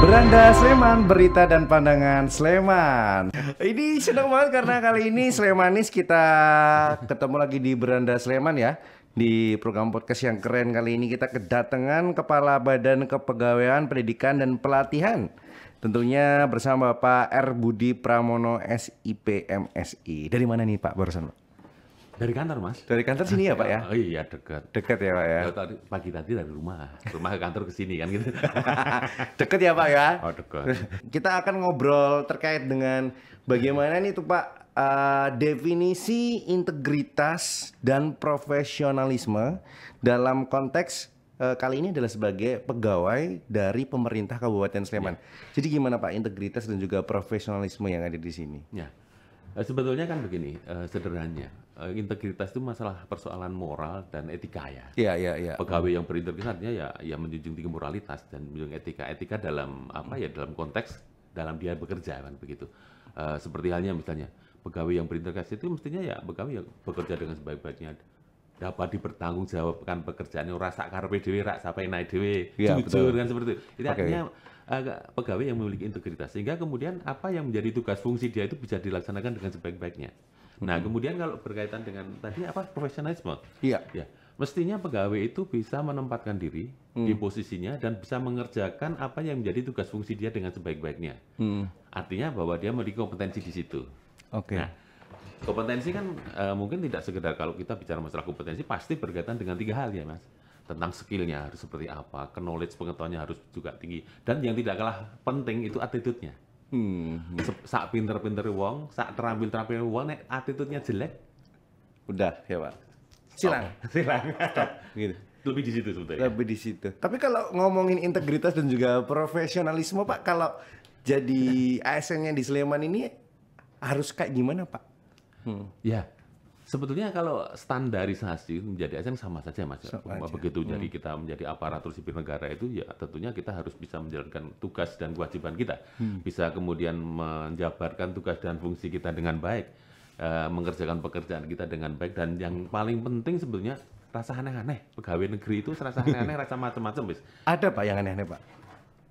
Beranda Sleman, berita dan pandangan Sleman. Ini senang banget karena kali ini Slemanis kita ketemu lagi di Beranda Sleman ya. Di program podcast yang keren kali ini kita kedatangan Kepala Badan Kepegawaian Pendidikan dan Pelatihan. Tentunya bersama Pak R. Budi Pramono SIP MSI. Dari mana nih Pak barusan Pak? Dari kantor, Mas. Dari kantor sini ya Pak ya? Oh iya, dekat. Dekat ya Pak ya? Pagi tadi dari rumah ke kantor ke sini kan gitu. Deket ya Pak ya? Oh, dekat. Kita akan ngobrol terkait dengan bagaimana nih tuh Pak definisi integritas dan profesionalisme dalam konteks kali ini adalah sebagai pegawai dari pemerintah Kabupaten Sleman. Jadi gimana Pak integritas dan juga profesionalisme yang ada di sini? Ya. Sebetulnya kan begini, sederhananya. Integritas itu masalah persoalan moral dan etika ya. Iya. Pegawai yang berintegritas artinya ya menjunjung tinggi moralitas dan menjunjung etika dalam dalam konteks dalam dia bekerja kan begitu. Seperti halnya misalnya pegawai yang berintegritas itu mestinya ya pegawai yang bekerja dengan sebaik-baiknya, dapat dipertanggungjawabkan pekerjaannya, rasa karepe dhewe rak sampai naik dhewe, jujur kan seperti itu. Itu artinya pegawai yang memiliki integritas sehingga kemudian apa yang menjadi tugas fungsi dia itu bisa dilaksanakan dengan sebaik-baiknya. Nah, kemudian kalau berkaitan dengan tadi profesionalisme. Iya. Ya, mestinya pegawai itu bisa menempatkan diri di posisinya dan bisa mengerjakan apa yang menjadi tugas fungsi dia dengan sebaik-baiknya. Artinya bahwa dia memiliki kompetensi di situ. Oke. Nah, kompetensi kan mungkin tidak sekedar kalau kita bicara masalah kompetensi pasti berkaitan dengan 3 hal ya, Mas. Tentang skillnya harus seperti apa, knowledge pengetahuannya harus juga tinggi, dan yang tidak kalah penting itu attitude-nya. Sak pinter-pinter wong, sak terampil-terampil wong, nek attitude-nya jelek, udah ya Pak. Silang. Stop. Gitu. Lebih di situ sebetulnya. Lebih di situ. Tapi kalau ngomongin integritas dan juga profesionalisme Pak, kalau jadi ASN-nya di Sleman ini harus kayak gimana Pak? Ya, sebetulnya kalau standarisasi menjadi ASN sama saja Mas. Begitu jadi kita menjadi aparatur sipil negara itu ya tentunya kita harus bisa menjalankan tugas dan kewajiban kita. Bisa kemudian menjabarkan tugas dan fungsi kita dengan baik, mengerjakan pekerjaan kita dengan baik, dan yang paling penting sebetulnya rasa aneh-aneh. Pegawai negeri itu rasa aneh-aneh, rasa macam-macam bis. Ada Pak yang aneh-aneh Pak?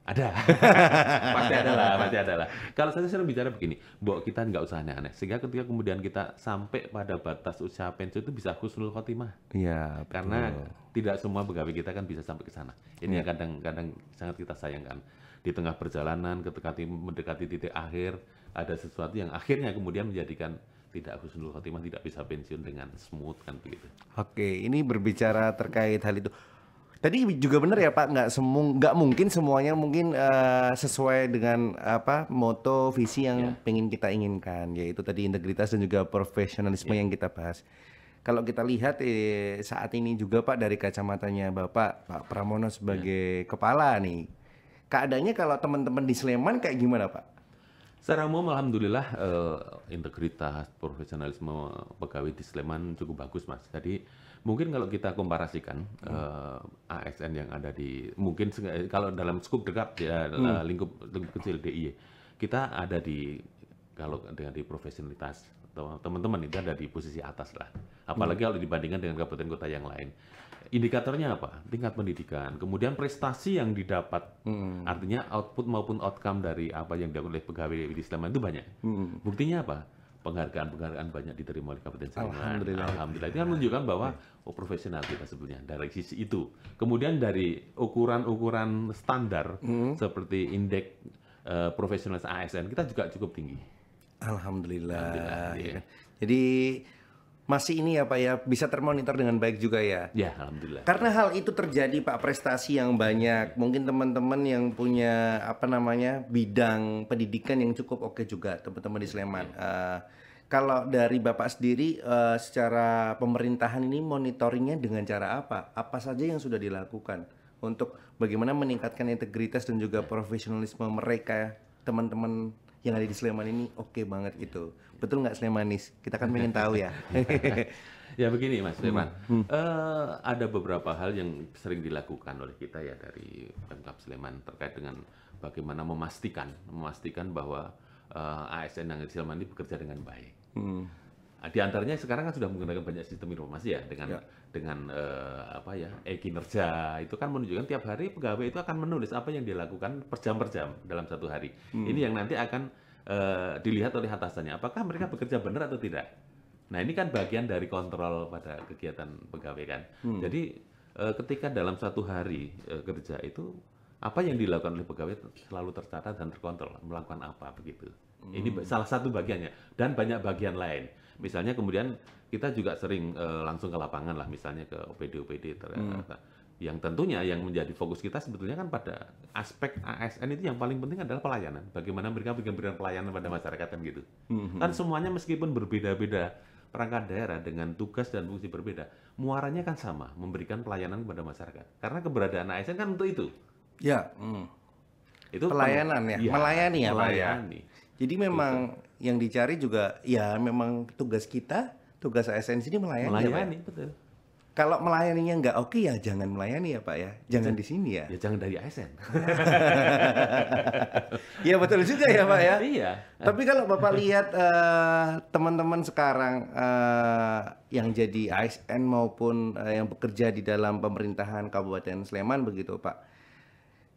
Ada. pasti ada lah. Kalau saya sering bicara begini, Mbok kita nggak usah aneh-aneh. Sehingga ketika kemudian kita sampai pada batas usia pensiun itu bisa husnul khotimah. Iya. Karena tidak semua pegawai kita kan bisa sampai ke sana. Ini yang kadang-kadang sangat kita sayangkan. Di tengah perjalanan, ketika mendekati titik akhir, ada sesuatu yang akhirnya kemudian menjadikan tidak husnul khotimah, tidak bisa pensiun dengan smooth kan begitu. Oke, ini berbicara terkait hal itu. Tadi juga benar ya Pak, nggak mungkin semuanya mungkin sesuai dengan moto visi yang pengen kita inginkan, yaitu tadi integritas dan juga profesionalisme yang kita bahas. Kalau kita lihat saat ini juga Pak dari kacamatanya Pak Pramono sebagai kepala nih, keadaannya kalau teman-teman di Sleman kayak gimana Pak? Secara umum alhamdulillah integritas, profesionalisme pegawai di Sleman cukup bagus Mas. Jadi mungkin kalau kita komparasikan ASN yang ada di mungkin kalau dalam skup dekat ya lingkup kecil DIY, kita ada di kalau dengan di profesionalitas teman-teman itu ada di posisi atas lah. Apalagi kalau dibandingkan dengan kabupaten kota yang lain. Indikatornya apa? Tingkat pendidikan, kemudian prestasi yang didapat, artinya output maupun outcome dari apa yang dilakukan oleh pegawai di Sleman itu banyak. Buktinya apa? Penghargaan banyak diterima oleh Kabupaten Sleman. Alhamdulillah. Itu kan menunjukkan bahwa profesional kita sebenarnya dari sisi itu. Kemudian dari ukuran-ukuran standar seperti indeks profesional ASN kita juga cukup tinggi. Alhamdulillah. Ya. Jadi masih ini ya Pak ya, bisa termonitor dengan baik juga ya? Ya, alhamdulillah. Karena hal itu terjadi Pak, prestasi yang banyak, mungkin teman-teman yang punya bidang pendidikan yang cukup oke juga, teman-teman di Sleman. Kalau dari Bapak sendiri secara pemerintahan ini monitoringnya dengan cara apa? Apa saja yang sudah dilakukan untuk bagaimana meningkatkan integritas dan juga profesionalisme mereka, teman-teman yang ada di Sleman ini oke banget gitu. Betul nggak Slemanis? Kita kan pengen tahu ya. Ya begini Mas Sleman, ada beberapa hal yang sering dilakukan oleh kita ya dari Pemkab Sleman terkait dengan bagaimana memastikan bahwa ASN yang di Sleman ini bekerja dengan baik. Di antaranya sekarang kan sudah menggunakan banyak sistem informasi ya Ya. dengan apa ya e-kinerja itu kan menunjukkan tiap hari pegawai itu akan menulis apa yang dia lakukan per jam dalam satu hari. Ini yang nanti akan dilihat oleh atasannya apakah mereka bekerja benar atau tidak. Nah ini kan bagian dari kontrol pada kegiatan pegawai kan. Jadi ketika dalam satu hari kerja itu apa yang dilakukan oleh pegawai selalu tercatat dan terkontrol melakukan apa begitu. Ini salah satu bagiannya dan banyak bagian lain. Misalnya kemudian kita juga sering langsung ke lapangan lah, misalnya ke OPD yang tentunya yang menjadi fokus kita sebetulnya kan pada aspek ASN itu yang paling penting adalah pelayanan. Bagaimana mereka memberikan pelayanan pada masyarakat kan gitu. Kan semuanya meskipun berbeda-beda perangkat daerah dengan tugas dan fungsi berbeda, muaranya kan sama, memberikan pelayanan kepada masyarakat. Karena keberadaan ASN kan untuk itu. Ya. Itu Pelayanan ya, melayani ya Pak ya. melayani. Jadi memang yang dicari juga ya memang tugas kita, tugas ASN sini melayani, ya, Pak ya? Melayani, betul. Kalau melayaninya nggak oke ya jangan melayani ya Pak ya, jangan di sini ya. Ya jangan dari ASN. Ya betul juga ya Pak ya. Iya. Tapi kalau Bapak lihat teman-teman sekarang yang jadi ASN maupun yang bekerja di dalam pemerintahan Kabupaten Sleman begitu Pak.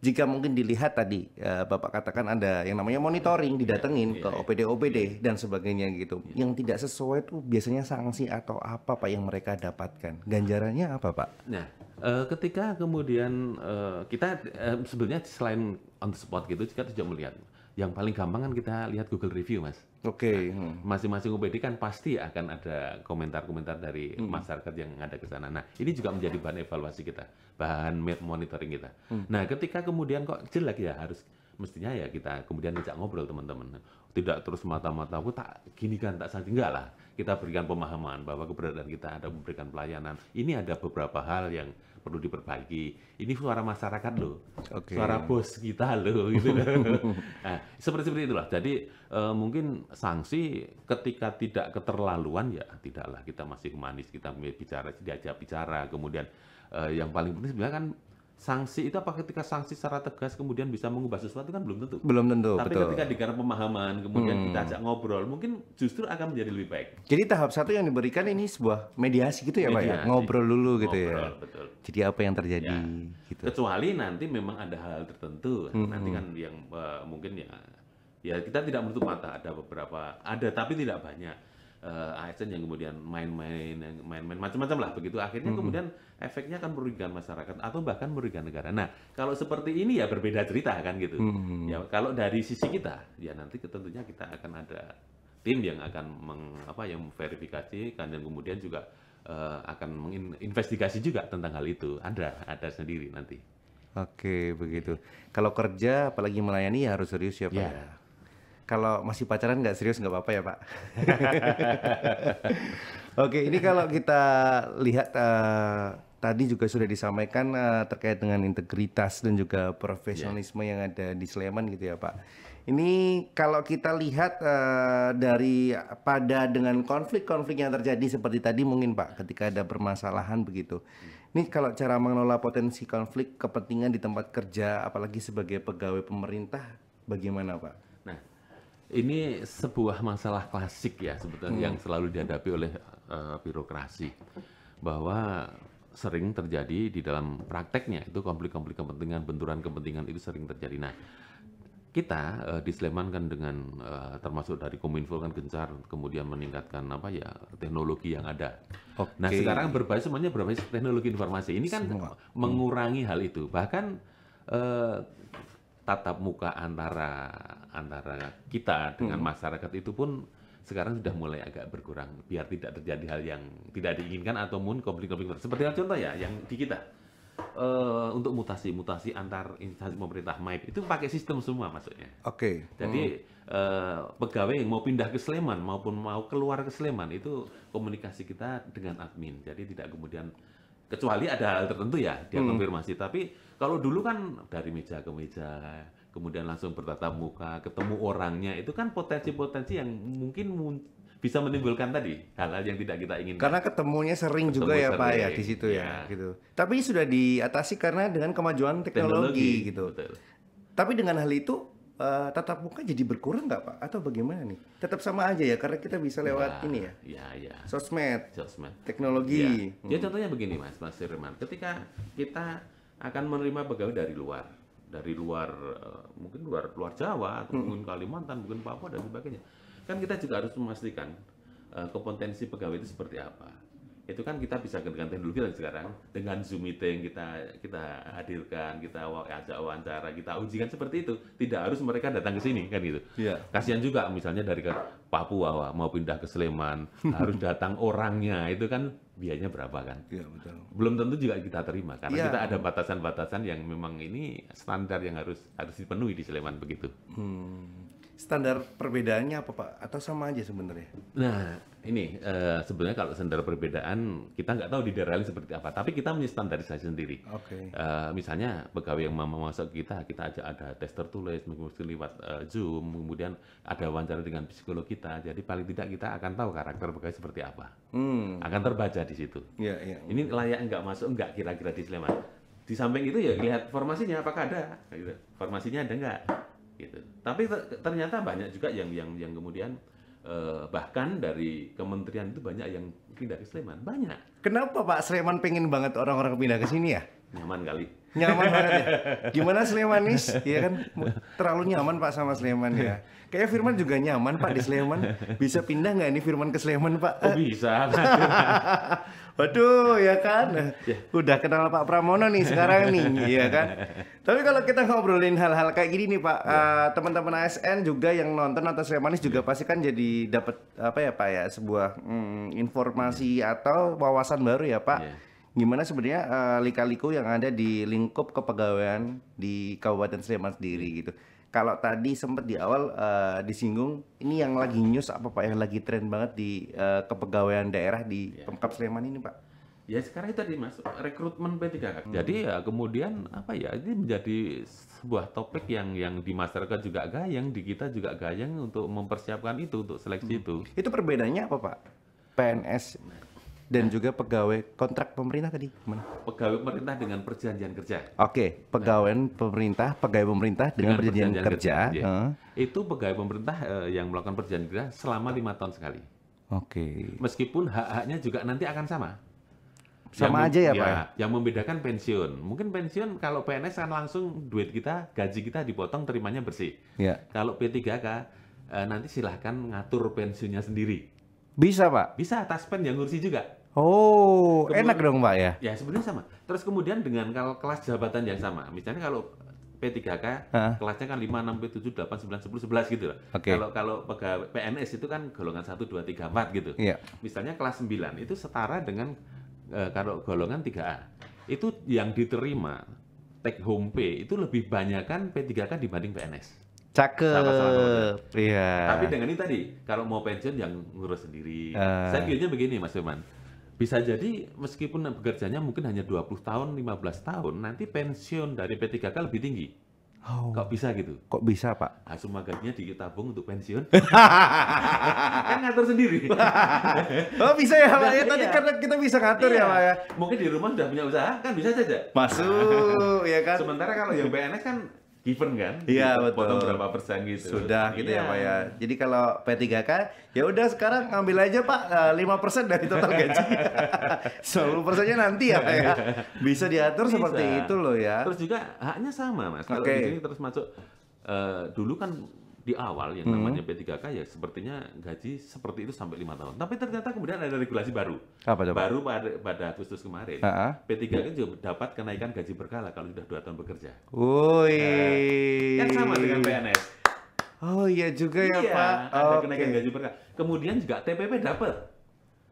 Jika mungkin dilihat tadi Bapak katakan ada yang namanya monitoring didatengin ke OPD dan sebagainya gitu. Yang tidak sesuai itu biasanya sanksi atau apa Pak yang mereka dapatkan? Ganjarannya apa Pak? Nah, ketika kemudian kita sebenarnya selain on the spot gitu, kita juga melihat yang paling gampang kan kita lihat Google Review, Mas. Oke. Masing-masing OPD kan pasti akan ada komentar-komentar dari masyarakat yang ada ke sana. Nah, ini juga menjadi bahan evaluasi kita, bahan monitoring kita. Nah, ketika kemudian kok jelek ya harus mestinya ya kita kemudian ajak ngobrol teman-teman. Tidak terus mata-mata aku tak gini kan tak sanksi enggak lah. Kita berikan pemahaman bahwa keberadaan kita ada memberikan pelayanan. Ini ada beberapa hal yang perlu diperbaiki. Ini suara masyarakat loh, suara bos kita loh, gitu. Nah, seperti itulah. Jadi mungkin sanksi ketika tidak keterlaluan ya tidaklah, kita masih humanis, kita bicara, diajak bicara. Kemudian yang paling penting sebenarnya kan sanksi itu apa ketika sanksi secara tegas kemudian bisa mengubah sesuatu kan belum tentu. Belum tentu, Tapi betul. ketika dikasih pemahaman, kemudian kita ajak ngobrol, mungkin justru akan menjadi lebih baik. Jadi tahap satu yang diberikan ini sebuah mediasi gitu ya Pak ya? Ngobrol dulu gitu ya? Betul. Jadi apa yang terjadi gitu. Kecuali nanti memang ada hal tertentu, nanti kan yang mungkin ya kita tidak menutup mata, ada beberapa, ada tapi tidak banyak. ASN yang kemudian main-main macam-macam lah begitu, akhirnya kemudian efeknya akan merugikan masyarakat atau bahkan merugikan negara. Nah kalau seperti ini ya berbeda cerita kan gitu. Ya kalau dari sisi kita ya nanti tentunya kita akan ada tim yang akan yang memverifikasi kan, dan kemudian juga akan menginvestigasi juga tentang hal itu. Ada sendiri nanti. Oke begitu. Kalau kerja apalagi melayani ya harus serius ya Pak ya. Kalau masih pacaran nggak serius nggak apa-apa ya Pak. Oke, ini kalau kita lihat tadi juga sudah disampaikan terkait dengan integritas dan juga profesionalisme yang ada di Sleman gitu ya Pak. Ini kalau kita lihat dengan konflik-konflik yang terjadi seperti tadi mungkin Pak, ketika ada permasalahan begitu. Ini kalau cara mengelola potensi konflik kepentingan di tempat kerja, apalagi sebagai pegawai pemerintah, bagaimana Pak? Nah, ini sebuah masalah klasik ya sebetulnya yang selalu dihadapi oleh birokrasi, bahwa sering terjadi di dalam prakteknya itu konflik-konflik kepentingan, benturan kepentingan itu sering terjadi. Nah, kita di Sleman kan dengan termasuk dari Kominfo kan gencar kemudian meningkatkan teknologi yang ada. Nah, sekarang semuanya berbasis teknologi informasi. Ini kan mengurangi hal itu. Bahkan tatap muka antara kita dengan masyarakat itu pun sekarang sudah mulai agak berkurang, biar tidak terjadi hal yang tidak diinginkan ataupun konflik-konflik. Seperti contoh ya yang di kita untuk mutasi antar instansi pemerintah MAIP itu pakai sistem semua maksudnya. Jadi pegawai yang mau pindah ke Sleman maupun mau keluar ke Sleman itu komunikasi kita dengan admin. Jadi tidak kemudian, kecuali ada hal tertentu ya dia konfirmasi. Tapi kalau dulu kan dari meja ke meja, kemudian langsung bertatap muka, ketemu orangnya, itu kan potensi-potensi yang mungkin bisa menimbulkan tadi hal-hal yang tidak kita inginkan. Karena ketemunya sering juga ya Pak ya di situ ya gitu. Tapi sudah diatasi karena dengan kemajuan teknologi gitu. Betul. Tapi dengan hal itu tatap muka jadi berkurang nggak Pak? Atau bagaimana nih? Tetap sama aja ya, karena kita bisa lewat ini ya, Ya. sosmed, Sosmed. teknologi. Ya, contohnya begini Mas Firman, ketika kita akan menerima pegawai dari luar, mungkin luar Jawa, atau mungkin Kalimantan, mungkin Papua dan sebagainya, kan kita juga harus memastikan kompetensi pegawai itu seperti apa. Itu kan kita bisa dengan teknologi sekarang, dengan Zoom meeting kita hadirkan, kita ajak wawancara, kita ujikan seperti itu. Tidak harus mereka datang ke sini kan gitu. Iya. Kasihan juga misalnya dari Papua mau pindah ke Sleman, harus datang orangnya, itu kan biayanya berapa kan? Iya, betul. Belum tentu juga kita terima karena Iya. kita ada batasan-batasan yang memang ini standar yang harus dipenuhi di Sleman begitu. Standar perbedaannya apa Pak? Atau sama aja sebenarnya? Nah, ini sebenarnya kalau standar perbedaan kita nggak tahu di daerah lain seperti apa, tapi kita punya standarisasi sendiri. Oke. Misalnya pegawai yang mau masuk kita ajak ada tes tertulis, mungkin lewat Zoom, kemudian ada wawancara dengan psikolog kita. Jadi paling tidak kita akan tahu karakter pegawai seperti apa. Akan terbaca di situ. Iya. Ini layak nggak masuk nggak kira-kira di Sleman. Di samping itu ya lihat formasinya apakah ada, gitu. Formasinya ada nggak, gitu. Tapi ternyata banyak juga yang kemudian bahkan dari kementerian itu banyak yang pindah ke Sleman, banyak. Kenapa Pak Sleman pengen banget orang-orang pindah ke sini ya? Nyaman kali. Nyaman banget ya. Gimana Slemanis? Ya kan terlalu nyaman Pak sama Sleman ya. Kayak Firman juga nyaman Pak di Sleman. Bisa pindah nggak ini Firman ke Sleman Pak? Oh bisa. Waduh ya kan. Udah kenal Pak Pramono nih sekarang nih, ya kan. Tapi kalau kita ngobrolin hal-hal kayak gini nih Pak, teman-teman ASN juga yang nonton atau Slemanis juga pasti kan jadi dapat apa ya Pak ya, sebuah informasi atau wawasan baru ya Pak. Gimana sebenarnya lika-liku yang ada di lingkup kepegawaian di Kabupaten Sleman sendiri gitu. Kalau tadi sempat di awal disinggung, ini yang lagi news apa Pak, yang lagi tren banget di kepegawaian daerah di Pemkab Sleman ini Pak? Ya sekarang itu tadi Mas, rekrutmen P3K. Jadi ya kemudian apa ya, ini menjadi sebuah topik yang di masyarakat juga gayang, di kita juga gayang untuk mempersiapkan itu, untuk seleksi itu. Itu perbedaannya apa Pak? PNS dan juga pegawai kontrak pemerintah tadi gimana? Pegawai pemerintah dengan perjanjian kerja. Oke, pegawai pemerintah dengan perjanjian kerja. Itu pegawai pemerintah yang melakukan perjanjian kerja selama 5 tahun sekali. Oke. Meskipun hak-haknya juga nanti akan sama. Sama aja ya Pak? Yang membedakan pensiun. Mungkin pensiun kalau PNS kan langsung duit kita, gaji kita dipotong, terimanya bersih. Ya. Kalau P3K nanti silahkan ngatur pensiunnya sendiri. Bisa Pak? Bisa, taspen yang ngurusi juga. Oh, enak dong Pak ya? Ya sebenarnya sama. Terus kemudian dengan kalau kelas jabatan yang sama. Misalnya kalau P3K kelasnya kan 5, 6, 7, 8, 9, 10, 11 gitu loh. Kalau pegawai PNS itu kan golongan 1, 2, 3, 4 gitu. Iya. Misalnya kelas 9 itu setara dengan kalau golongan 3A. Itu yang diterima take home pay itu lebih banyak kan P3K dibanding PNS. Cakep. Iya. Tapi dengan ini tadi, kalau mau pensiun yang ngurus sendiri. Saya kira begini Mas Firman. Bisa jadi meskipun bekerjanya mungkin hanya 20 tahun, 15 tahun, nanti pensiun dari P3K lebih tinggi. Oh. Kok bisa gitu? Kok bisa Pak? Summa gajinya ditabung untuk pensiun. Kan ngatur sendiri. Oh bisa ya Pak ya, tadi karena kita bisa ngatur ya Pak ya. Mungkin di rumah sudah punya usaha, kan bisa saja. Masuk, ya kan? Sementara kalau yang PNS kan given kan? Iya betul. Potong berapa persen gitu. Sudah gitu ya Pak ya. Jadi kalau P3K ya udah sekarang ngambil aja Pak 5% dari total gaji. 10%-nya nanti ya Pak ya. Bisa diatur Bisa. seperti itu loh ya. Terus juga haknya sama Mas. Kalau di sini terus masuk dulu kan di awal yang namanya P3K ya sepertinya gaji seperti itu sampai 5 tahun. Tapi ternyata kemudian ada regulasi baru. Apa coba? Baru pada Agustus kemarin. P3K juga dapat kenaikan gaji berkala kalau sudah 2 tahun bekerja. Woi. Kan sama dengan PNS. Oh iya juga ya Iya, Pak. ada kenaikan gaji berkala. Kemudian juga TPP dapat.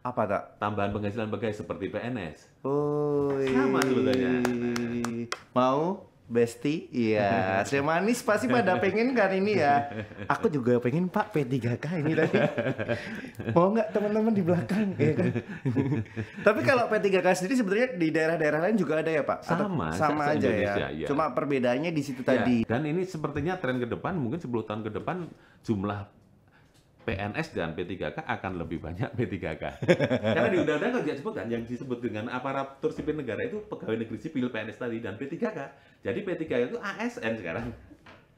Apa tak? Tambahan penghasilan pegawai seperti PNS. Oh. Sama sebetulnya. Mau? Besti, iya. Slemanis pasti pada pengen kan ini ya. Aku juga pengen Pak P3K ini tadi. Mau nggak teman-teman di belakang, ya kan? Tapi kalau P3K sendiri sebenarnya di daerah-daerah lain juga ada ya Pak? Sama aja ya. Cuma perbedaannya di situ tadi. Dan ini sepertinya tren ke depan, mungkin 10 tahun ke depan jumlah PNS dan P3K akan lebih banyak P3K. Karena di undang-undang kan disebutkan yang disebut dengan aparatur sipil negara itu pegawai negeri sipil PNS tadi dan P3K. Jadi P3K itu ASN sekarang.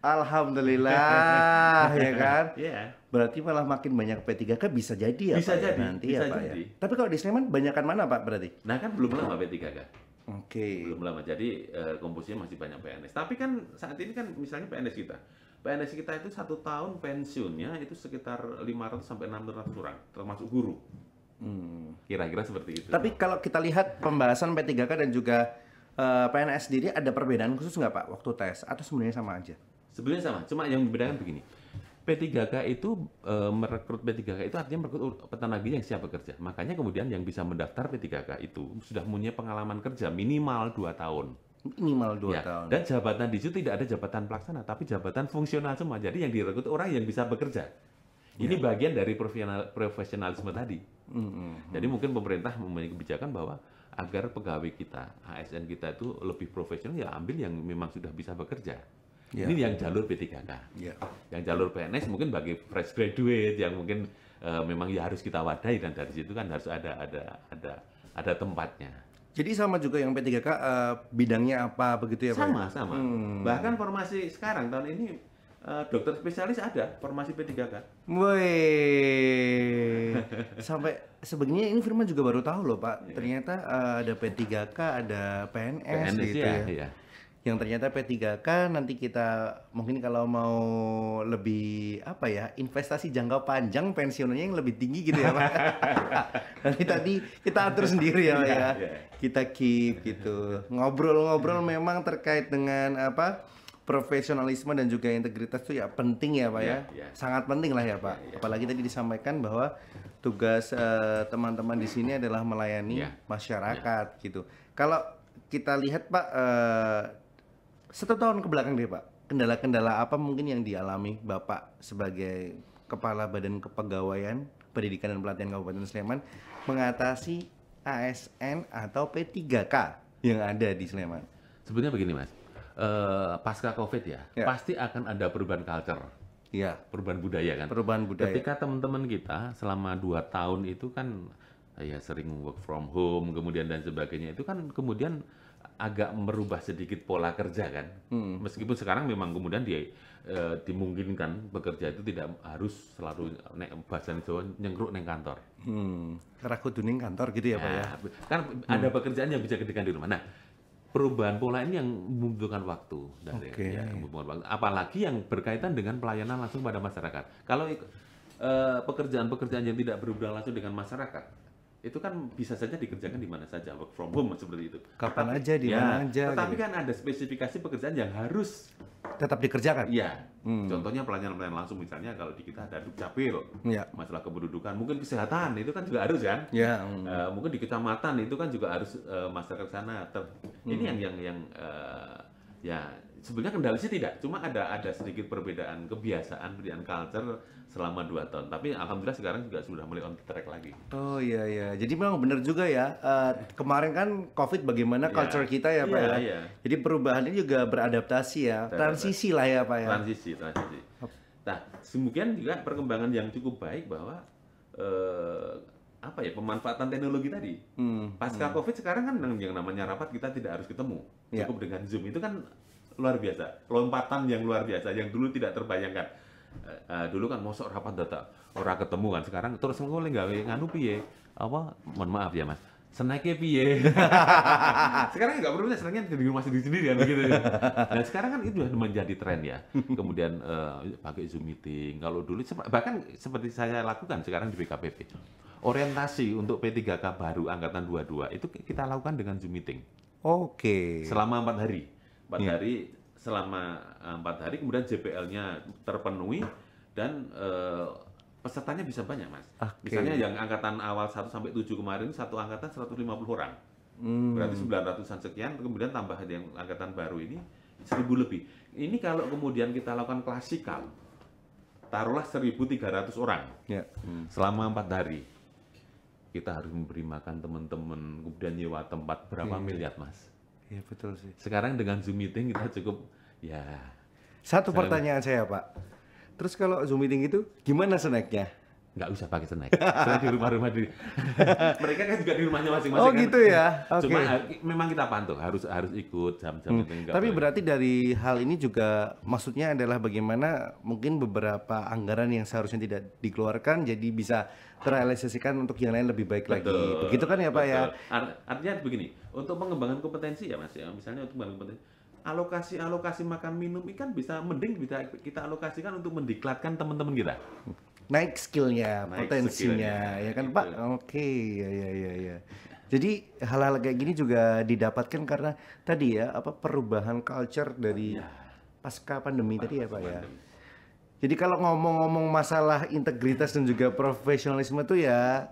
Alhamdulillah, ya kan? Iya. Berarti malah makin banyak P3K bisa jadi ya Bisa Pak ya jadi, nanti bisa ya Pak ya. jadi. Tapi kalau di Sleman banyakan mana Pak berarti? Nah kan belum lama P3K. Oke. Belum lama, jadi komposisinya masih banyak PNS. Tapi kan saat ini kan misalnya PNS kita itu 1 tahun pensiunnya itu sekitar 500 sampai 600 orang, termasuk guru. Kira-kira seperti itu. Tapi kalau kita lihat pembahasan P3K dan juga PNS sendiri ada perbedaan khusus nggak Pak waktu tes atau sebenarnya sama aja? Sebenarnya sama, cuma yang membedakan begini. P3K itu merekrut P3K itu artinya merekrut petenagi yang siap bekerja. Makanya kemudian yang bisa mendaftar P3K itu sudah punya pengalaman kerja minimal 2 tahun. Minimal 2 Ya, tahun. dan jabatan di situ tidak ada jabatan pelaksana, tapi jabatan fungsional semua. Jadi yang direkrut orang yang bisa bekerja. Ini bagian dari profesionalisme tadi. Jadi mungkin pemerintah mempunyai kebijakan bahwa agar pegawai kita, ASN kita itu lebih profesional, ya ambil yang memang sudah bisa bekerja. Ya. Ini yang jalur P3K. Ya. Yang jalur PNS mungkin bagi fresh graduate yang mungkin memang ya harus kita wadahi, dan dari situ kan harus ada tempatnya. Jadi sama juga yang P3K bidangnya apa begitu ya Pak? Sama. Bahkan formasi sekarang tahun ini dokter spesialis ada formasi P3K. Woi, sampai sebegini ini Firman juga baru tahu loh Pak. Ternyata ada P3K, ada PNS gitu ya. Iya. Yang ternyata P3K nanti kita mungkin kalau mau lebih apa ya, investasi jangka panjang pensiunnya yang lebih tinggi gitu ya Pak. Nanti tadi kita atur sendiri ya Pak ya. Kita keep gitu. Ngobrol-ngobrol memang terkait dengan apa? Profesionalisme dan juga integritas itu ya penting ya Pak ya. Sangat penting lah ya Pak. Apalagi tadi disampaikan bahwa tugas teman-teman di sini adalah melayani masyarakat gitu. Kalau kita lihat Pak 1 tahun ke belakang deh Pak, kendala-kendala apa mungkin yang dialami Bapak sebagai Kepala Badan Kepegawaian Pendidikan dan Pelatihan Kabupaten Sleman mengatasi ASN atau P3K yang ada di Sleman? Sebenarnya begini Mas, pasca COVID ya, pasti akan ada perubahan culture, perubahan budaya kan. Perubahan budaya. Ketika teman-teman kita selama 2 tahun itu kan ya sering work from home, kemudian dan sebagainya, itu kan kemudian agak merubah sedikit pola kerja kan. Meskipun sekarang memang kemudian dimungkinkan bekerja itu tidak harus selalu bahasa Jawa nyengruk neng kantor. Karena kuduning kantor gitu ya Pak ya. Kan ada pekerjaan yang bisa kerjakan di rumah. Nah, perubahan pola ini yang membutuhkan waktu membutuhkan waktu. Apalagi yang berkaitan dengan pelayanan langsung pada masyarakat. Kalau pekerjaan-pekerjaan yang tidak berhubungan langsung dengan masyarakat, itu kan bisa saja dikerjakan di mana saja, work from home seperti itu. Kapan aja, di mana aja. Tetapi gitu. kan ada spesifikasi pekerjaan yang harus tetap dikerjakan. Iya. Contohnya pelayanan langsung, misalnya kalau di kita ada Dukcapil, masalah kependudukan, mungkin kesehatan itu kan juga harus kan. Mungkin di kecamatan itu kan juga harus masyarakat sana. Ini yang ya sebenarnya kendala sih tidak, cuma ada sedikit perbedaan kebiasaan, perbedaan culture selama 2 tahun. Tapi alhamdulillah sekarang juga sudah mulai on track lagi. Oh iya. Jadi memang benar juga ya. Kemarin kan COVID bagaimana culture kita ya Pak ya. Jadi perubahan ini juga beradaptasi ya. Transisi lah ya Pak ya. Transisi. Nah, kemudian juga perkembangan yang cukup baik bahwa pemanfaatan teknologi tadi. Pasca COVID sekarang kan yang namanya rapat kita tidak harus ketemu. Cukup dengan Zoom, itu kan luar biasa. Lompatan yang luar biasa yang dulu tidak terbayangkan. Dulu kan mosok rapat data orang ketemu kan, sekarang terus ngoleh gawe nganu piye? Mohon maaf ya Mas. Seneknya piye? Sekarang nggak perlu seneknya di rumah sendiri kan begitu. Dan sekarang kan itu sudah menjadi tren ya. Kemudian pakai Zoom meeting. Kalau dulu bahkan seperti saya lakukan sekarang di BKPP. Orientasi untuk P3K baru angkatan 22 itu kita lakukan dengan Zoom meeting. Oke. Selama 4 hari. 4 hari, selama 4 hari kemudian JPL-nya terpenuhi dan pesertanya bisa banyak Mas. Misalnya yang angkatan awal 1 sampai 7 kemarin, satu angkatan 150 orang. Berarti 900-an sekian, kemudian tambah yang angkatan baru ini 1000 lebih. Ini kalau kemudian kita lakukan klasikal, taruhlah 1.300 orang selama 4 hari. Kita harus memberi makan teman-teman, kemudian nyewa tempat berapa miliar Mas. Iya betul sih. Sekarang dengan Zoom meeting kita cukup Satu pertanyaan saya Pak. Terus kalau Zoom meeting itu gimana snacknya? nggak usah pakai snack. Snack di rumah-rumah di mereka kan juga di rumahnya masing-masing Oh kan. gitu ya. Oke. Cuma memang kita pantau harus harus ikut jam-jam itu nggak Tapi boleh. berarti dari hal ini juga maksudnya adalah bagaimana mungkin beberapa anggaran yang seharusnya tidak dikeluarkan jadi bisa terrealisasikan untuk yang lain lebih baik lagi. Betul, Begitu kan ya Pak ya? betul. Artinya begini, untuk pengembangan kompetensi ya Mas ya, misalnya untuk pengembangan kompetensi, alokasi makan minum ikan bisa mending bisa kita alokasikan untuk mendiklatkan teman-teman kita. Naik skillnya, Naik potensinya, skillnya, ya kan gitu. Pak? Oke, ya. Jadi hal-hal kayak gini juga didapatkan karena tadi ya apa perubahan culture dari Ya, pasca pandemi tadi ya Pak ya. pandemi. Jadi kalau ngomong-ngomong masalah integritas dan juga profesionalisme tuh ya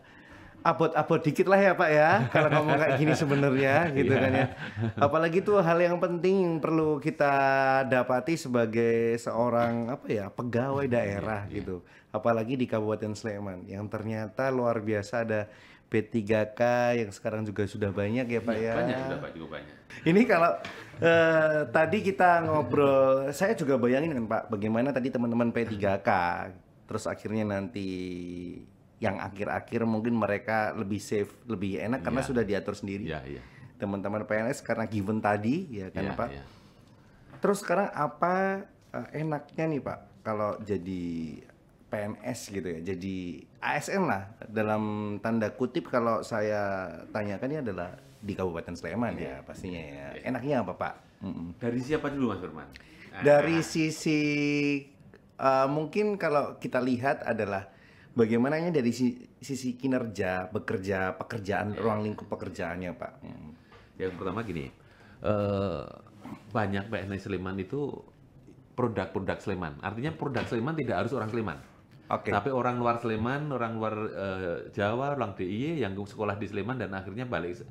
abot-abot dikit lah ya Pak ya kalau ngomong kayak gini sebenarnya gitu kan ya. Apalagi tuh hal yang penting yang perlu kita dapati sebagai seorang apa ya pegawai daerah gitu. Apalagi di Kabupaten Sleman yang ternyata luar biasa ada P3K yang sekarang juga sudah banyak ya Pak ya. Banyak sudah Pak, cukup banyak. Ini kalau tadi kita ngobrol, saya juga bayangin kan Pak, bagaimana tadi teman-teman P3K, terus akhirnya nanti yang akhir-akhir mungkin mereka lebih safe, lebih enak karena Iya. sudah diatur sendiri. Iya, iya. Teman-teman PNS karena given tadi, ya kan Iya, Pak. iya. Terus sekarang apa enaknya nih Pak, kalau jadi PNS gitu ya, jadi ASN lah dalam tanda kutip kalau saya tanyakan ini adalah di Kabupaten Sleman ya pastinya ya. Enaknya apa Pak? Dari siapa dulu Mas Firman? Dari sisi mungkin kalau kita lihat adalah bagaimananya dari sisi kinerja, bekerja, pekerjaan, ruang lingkup pekerjaannya Pak. Yang pertama gini, banyak PNS Sleman itu produk-produk Sleman. Artinya produk Sleman tidak harus orang Sleman. Oke. Tapi orang luar Sleman, orang luar Jawa, orang DIY yang sekolah di Sleman dan akhirnya balik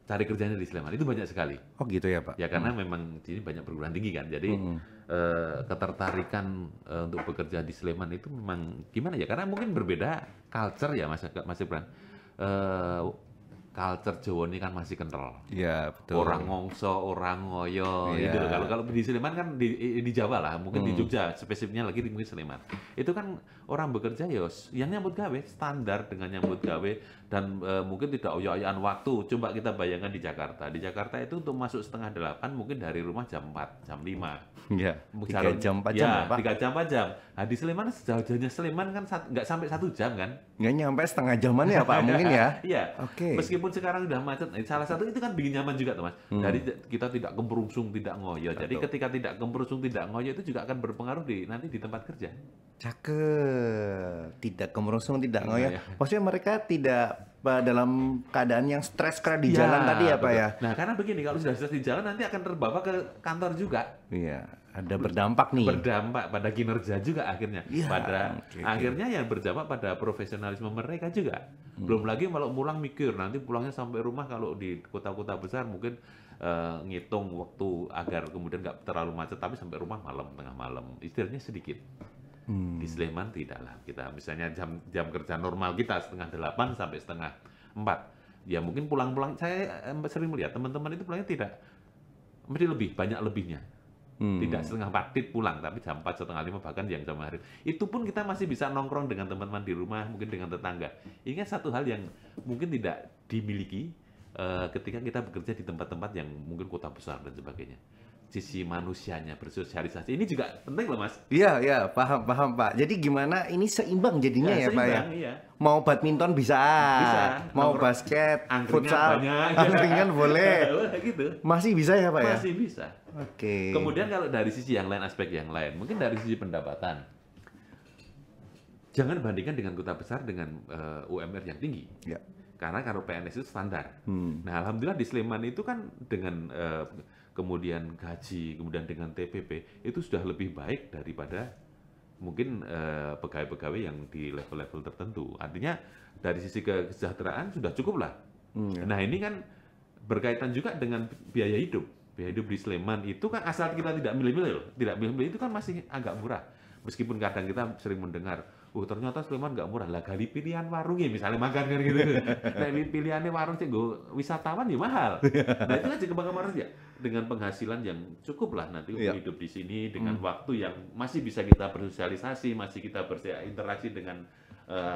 cari kerjanya di Sleman. Itu banyak sekali. Oh gitu ya Pak. Ya karena memang sini banyak perguruan tinggi kan. Jadi ketertarikan untuk bekerja di Sleman itu memang gimana ya? Karena mungkin berbeda culture ya Mas Ibran. Culture Jawa ini kan masih kental. Iya betul. Orang ngongso, orang ngoyo, Iya. gitu loh. Kalau di Sleman kan di Jawa lah, mungkin di Jogja spesifiknya lagi mungkin Sleman. Itu kan orang bekerja ya, yang nyambut gawe standar dengan nyambut gawe dan mungkin tidak oyo-oyoan waktu. Coba kita bayangkan di Jakarta. Di Jakarta itu untuk masuk 7:30 mungkin dari rumah jam 4, jam 5. Iya. 3 jam 4 jam ya, ya Pak. 3 jam 4 jam. Nah, di Sleman sejauh-jauhnya Sleman kan nggak sampai 1 jam kan? Nggak nyampe setengah jaman ya Pak mungkin ya. Iya. Oke. Meskipun sekarang udah macet, salah satu itu kan bikin nyaman juga, tuh Mas. Jadi kita tidak kemperungsung, tidak ngoyo. Jadi ketika tidak kemperungsung, tidak ngoyo itu juga akan berpengaruh nanti di tempat kerja. Cakep. Tidak kemerungsung, tidak ngoyo. Iya. Maksudnya mereka tidak dalam keadaan yang stres karena di Iya, jalan tadi ya Pak betul. ya. Nah, karena begini, kalau sudah stres di jalan nanti akan terbawa ke kantor juga. Iya, ada berdampak nih. Berdampak pada kinerja juga akhirnya. Iya, oke. Akhirnya yang berdampak pada profesionalisme mereka juga. Belum lagi kalau pulang mikir, nanti pulangnya sampai rumah kalau di kota-kota besar mungkin ngitung waktu agar kemudian nggak terlalu macet, tapi sampai rumah malam, tengah malam. Istirahatnya sedikit. Di Sleman tidak lah. Kita misalnya jam kerja normal kita 7:30 sampai 3:30. Ya mungkin pulang-pulang, saya sering melihat teman-teman itu pulangnya tidak, mesti lebih, banyak lebihnya. Tidak 3:30 tit pulang, tapi jam 4, 4:30 bahkan yang jam maghrib. Itu pun kita masih bisa nongkrong dengan teman-teman di rumah, mungkin dengan tetangga. Ingat satu hal yang mungkin tidak dimiliki ketika kita bekerja di tempat-tempat yang mungkin kota besar dan sebagainya. Sisi manusianya, bersosialisasi. Ini juga penting loh Mas. Iya, paham Pak. Jadi gimana ini seimbang jadinya ya, Pak ya? Seimbang, iya. Mau badminton bisa, mau Nongkrong, basket, angkringan futsal, banyak. angkringan boleh. Gitu. Masih bisa ya Pak ya? Masih bisa. Oke. Kemudian kalau dari sisi yang lain, aspek yang lain, mungkin dari sisi pendapatan. Jangan bandingkan dengan kota besar dengan UMR yang tinggi. Ya. Karena kalau PNS itu standar. Nah, alhamdulillah di Sleman itu kan dengan kemudian gaji, kemudian dengan TPP itu sudah lebih baik daripada mungkin pegawai-pegawai yang di level-level tertentu. Artinya dari sisi kesejahteraan sudah cukup lah. Nah, ini kan berkaitan juga dengan biaya hidup. Biaya hidup di Sleman itu kan asal kita tidak milih-milih loh. Tidak milih-milih itu kan masih agak murah. Meskipun kadang kita sering mendengar, ternyata Sleman nggak murah. Lah kali pilihan warungnya misalnya makan kan gitu. Nah, pilihannya warung sih wisatawan ya mahal. Nah, itu kan juga kemana ya. Dengan penghasilan yang cukup lah nanti untuk hidup di sini dengan waktu yang masih bisa kita bersosialisasi, masih kita berinteraksi dengan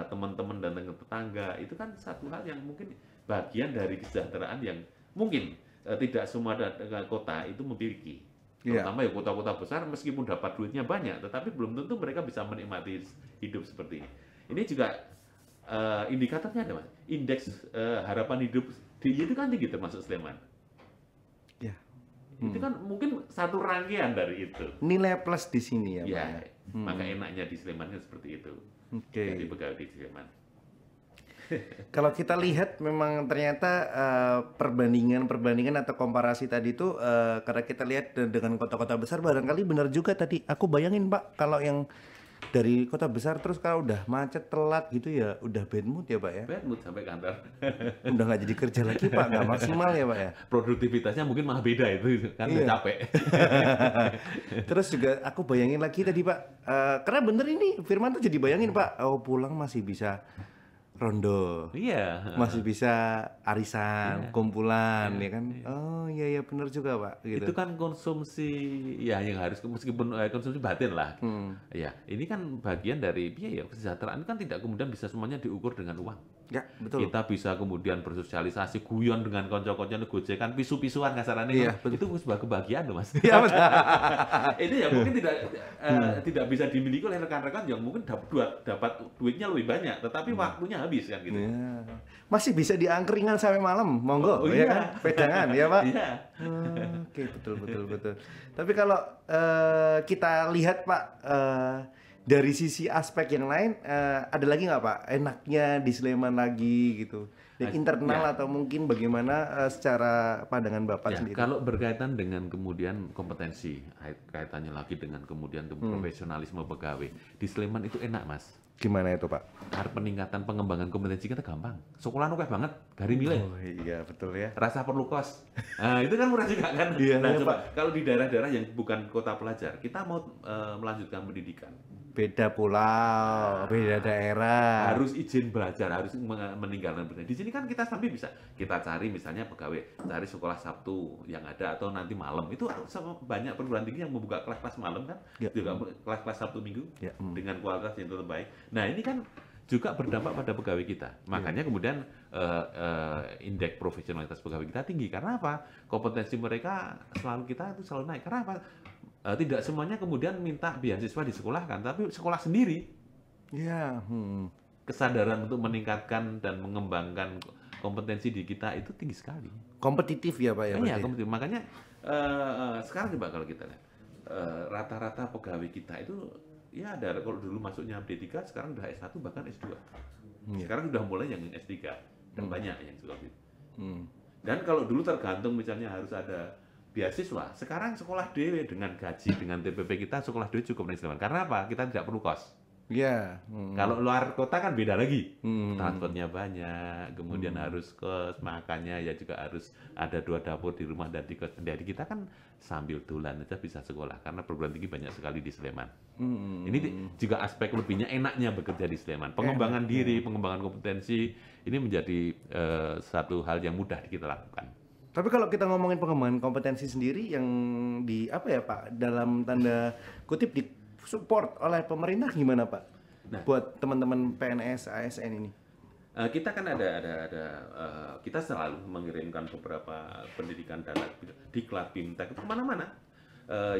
teman-teman dan tetangga, itu kan satu hal yang mungkin bagian dari kesejahteraan yang mungkin tidak semua kota itu memiliki. Iya. Terutama ya kota-kota besar meskipun dapat duitnya banyak, tetapi belum tentu mereka bisa menikmati hidup seperti ini. Ini juga indikatornya ada Mas. Indeks harapan hidup DIY itu kan tinggi termasuk Sleman. Ya. Itu kan mungkin satu rangkaian dari itu. Nilai plus di sini ya, Pak. Ya, Ya? maka enaknya di Sleman kan seperti itu. Oke. Jadi pegawai di Sleman. Kalau kita lihat memang ternyata perbandingan atau komparasi tadi itu karena kita lihat dengan kota-kota besar barangkali benar juga tadi. Aku bayangin Pak kalau yang dari kota besar terus kalau udah macet telat gitu ya udah bad mood ya Pak ya. Bad mood sampai kantor. Udah nggak jadi kerja lagi Pak, nggak maksimal ya Pak ya. Produktivitasnya mungkin malah beda itu kan udah Iya. capek. Terus juga aku bayangin lagi tadi Pak, karena bener ini Firman tuh jadi bayangin Pak, oh pulang masih bisa rondo, Iya. masih bisa arisan, kumpulan, Iya, ya kan? iya. Oh iya iya bener juga Pak, gitu. Itu kan konsumsi ya yang harus meskipun konsumsi batin lah. Ya, ini kan bagian dari biaya kesejahteraan kan tidak kemudian bisa semuanya diukur dengan uang. Ya betul. Kita bisa kemudian bersosialisasi guyon dengan konco-konco gojekan pisu-pisuan kasarannya Iya, itu sebuah kebahagiaan loh Mas. Iya betul. Itu ya mungkin tidak bisa dimiliki oleh rekan-rekan yang mungkin dapat duitnya lebih banyak tetapi waktunya habis kan gitu. Ya. Masih bisa diangkringan sampai malam, monggo, Oh, ya iya. kan? Pedangan ya Pak. Iya. Oke betul. Tapi kalau kita lihat Pak dari sisi aspek yang lain ada lagi nggak Pak enaknya di Sleman lagi gitu? Dari internal Ya. atau mungkin bagaimana secara pandangan Bapak Ya, sendiri? kalau berkaitan dengan kemudian kompetensi, kaitannya lagi dengan kemudian profesionalisme pegawai di Sleman itu enak Mas. Gimana itu Pak? Karena peningkatan pengembangan kompetensi kita gampang. Sekolah nukeh banget, gari milih. Oh iya betul ya. Rasa perlu kos. Nah, itu kan murah juga kan. Iya, Nah, iya, coba kalau di daerah-daerah yang bukan kota pelajar, kita mau melanjutkan pendidikan. Beda pulau, beda daerah. Harus izin belajar, harus meninggalkan pendidikan. Di sini kan kita sambil bisa kita cari misalnya pegawai, cari sekolah Sabtu yang ada atau nanti malam. Itu banyak perguruan tinggi yang membuka kelas-kelas malam kan, Ya. juga kelas-kelas Sabtu Minggu Ya, dengan kualitas yang terbaik. Nah, ini kan juga berdampak pada pegawai kita. Makanya kemudian indeks profesionalitas pegawai kita tinggi. Karena apa? Kompetensi mereka kita itu selalu naik. Karena apa? Tidak semuanya kemudian minta beasiswa disekolahkan, tapi sekolah sendiri. Iya. Kesadaran untuk meningkatkan dan mengembangkan kompetensi di kita itu tinggi sekali. Kompetitif ya Pak ya? Iya, berarti? kompetitif. Makanya sekarang coba kalau kita lihat rata-rata pegawai kita itu ya ada kalau dulu masuknya D3 sekarang udah S1 bahkan S2. Sekarang udah mulai yang S3 dan banyak yang seperti itu. Dan kalau dulu tergantung misalnya harus ada beasiswa, sekarang sekolah DW dengan gaji dengan TPP kita sekolah DW cukup nih Sleman. Karena apa? Kita tidak perlu kos. Iya. Kalau luar kota kan beda lagi. Transportnya banyak, kemudian harus kos, makannya ya juga harus ada 2 dapur di rumah dan di kos. Dari kita kan sambil tulan aja bisa sekolah karena perguruan tinggi banyak sekali di Sleman. Ini juga aspek lebihnya enaknya bekerja di Sleman. Pengembangan diri, pengembangan kompetensi ini menjadi satu hal yang mudah kita lakukan. Tapi kalau kita ngomongin pengembangan kompetensi sendiri yang di apa ya Pak dalam tanda kutip di support oleh pemerintah gimana Pak? Nah. Buat teman-teman PNS ASN ini. Kita kan kita selalu mengirimkan beberapa pendidikan dana diklat BIMTEK itu kemana-mana.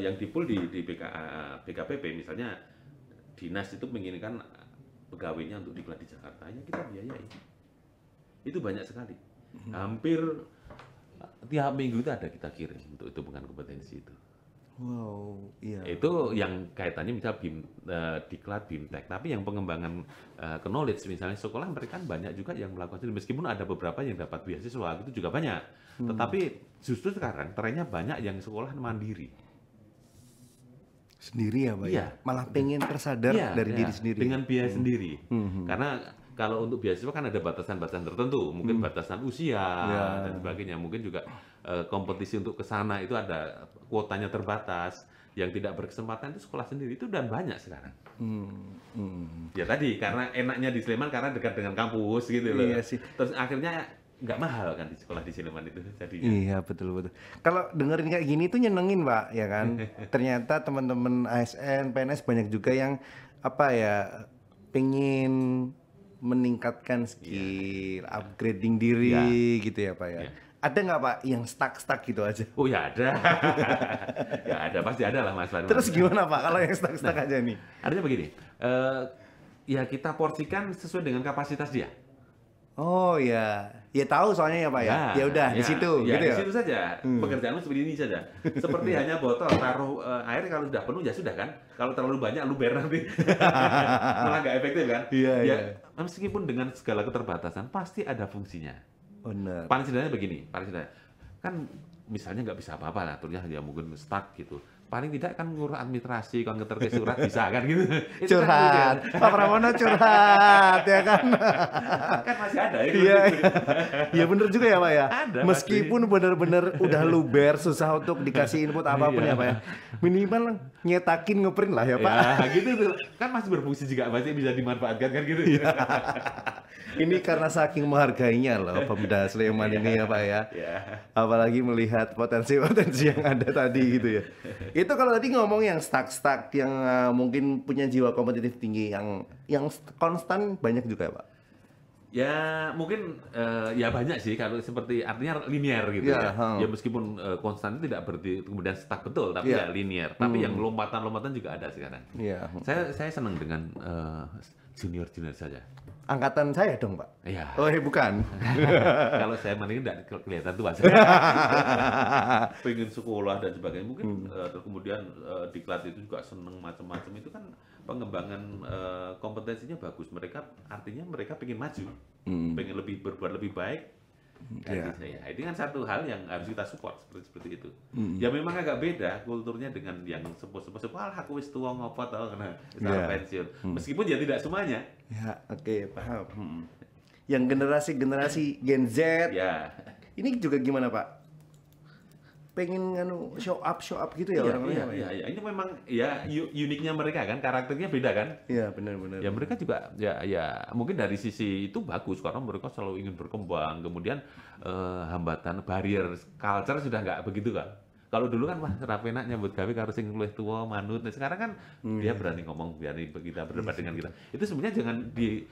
Yang dipul di BKPP misalnya dinas itu menginginkan pegawainya untuk diklat di Jakarta, ya kita biayai. Itu banyak sekali. Hampir tiap minggu itu ada kita kirim untuk hitungan kompetensi itu. Wow, iya. Itu yang kaitannya misal diklat BIMTEK, tapi yang pengembangan knowledge misalnya sekolah mereka kan banyak juga yang melakukan itu meskipun ada beberapa yang dapat beasiswa itu juga banyak. Tetapi justru sekarang trennya banyak yang sekolah mandiri. Sendiri ya Pak? Iya. Malah pengen tersadar Iya, dari iya, diri sendiri. dengan biaya sendiri. Karena kalau untuk beasiswa kan ada batasan-batasan tertentu, mungkin batasan usia dan sebagainya, mungkin juga kompetisi untuk ke sana itu ada kuotanya terbatas. Yang tidak berkesempatan itu sekolah sendiri itu dan banyak sekarang. Ya tadi karena enaknya di Sleman karena dekat dengan kampus gitu loh. Iya sih. Terus akhirnya nggak mahal kan di sekolah di Sleman itu jadinya. Iya betul. Kalau dengerin kayak gini tuh nyenengin Pak, ya kan? Ternyata teman-teman ASN, PNS banyak juga yang apa ya pengen meningkatkan skill, upgrading diri gitu ya Pak ya. Iya. Ada nggak Pak yang stuck gitu aja? Oh ya ada, ya ada pasti ada lah Mas Farman. Terus gimana Pak kalau yang stuck aja nih? Artinya begini, ya kita porsikan sesuai dengan kapasitas dia. Oh ya, ya tahu soalnya ya Pak ya. Ya udah di situ ya, gitu di ya. situ saja. Pekerjaanmu seperti ini saja. Seperti hanya botol taruh air, kalau sudah penuh ya sudah kan. Kalau terlalu banyak luber nanti. Malah nggak efektif kan. Iya, Ya, iya. meskipun dengan segala keterbatasan pasti ada fungsinya. Benar. Paling sederhananya begini, paling sederhana. Kan misalnya nggak bisa apa-apa lah, terusnya ya mungkin stuck gitu. Paling tidak kan ngurus administrasi, kalau ngeterke surat bisa kan gitu. Itu kan Curhat, Pak Pramono curhat ya kan. kan masih ada ya. Iya, iya bener juga ya Pak ya. Ada, Meskipun bener-bener udah luber, susah untuk dikasih input apapun Iya. ya Pak ya. Minimal nyetakin ngeprint lah ya Pak. Ya, gitu tuh. Kan masih berfungsi juga, masih bisa dimanfaatkan kan gitu. Ini karena saking menghargainya loh Pemuda Sleman ini ya Pak ya. Ya. Apalagi melihat potensi-potensi yang ada tadi gitu ya. Itu kalau tadi ngomong yang stuck yang mungkin punya jiwa kompetitif tinggi, yang konstan banyak juga ya Pak. Ya mungkin ya banyak sih, kalau seperti artinya linear gitu Ya, ya. Ya meskipun konstan itu tidak berarti kemudian stuck betul, tapi Ya. ya linear. Tapi yang lompatan-lompatan juga ada sekarang. Iya. Saya senang dengan junior-junior saja. Angkatan saya dong Pak. Iya. Oh bukan. Kalau saya ini tidak kelihatan tua. Pengen sekolah dan sebagainya. Mungkin terus kemudian diklat itu juga seneng macam-macam. Itu kan pengembangan kompetensinya bagus. Mereka artinya mereka pengen maju, pengen berbuat lebih baik. Iya. Ya, itu kan satu hal yang harus kita support seperti itu. Ya memang agak beda kulturnya dengan yang sepuh-sepuh. Alah aku wis tua ngopo tau karena Iya. pensiun. Meskipun ya tidak semuanya. Ya, oke, paham. Yang generasi Gen Z, Ya. ini juga gimana Pak? Pengen show up gitu ya orang-orang Pak, ya? Iya. Ini memang ya uniknya mereka kan, karakternya beda kan. Iya, benar-benar. Ya mereka juga ya mungkin dari sisi itu bagus karena mereka selalu ingin berkembang. Kemudian hambatan barrier culture sudah nggak begitu kan. Kalau dulu kan wah rapenak nyambut gawe karo sing luwih tuwa manut. Nah, sekarang kan dia berani ngomong, berani kita berdebat dengan kita. Itu sebenarnya jangan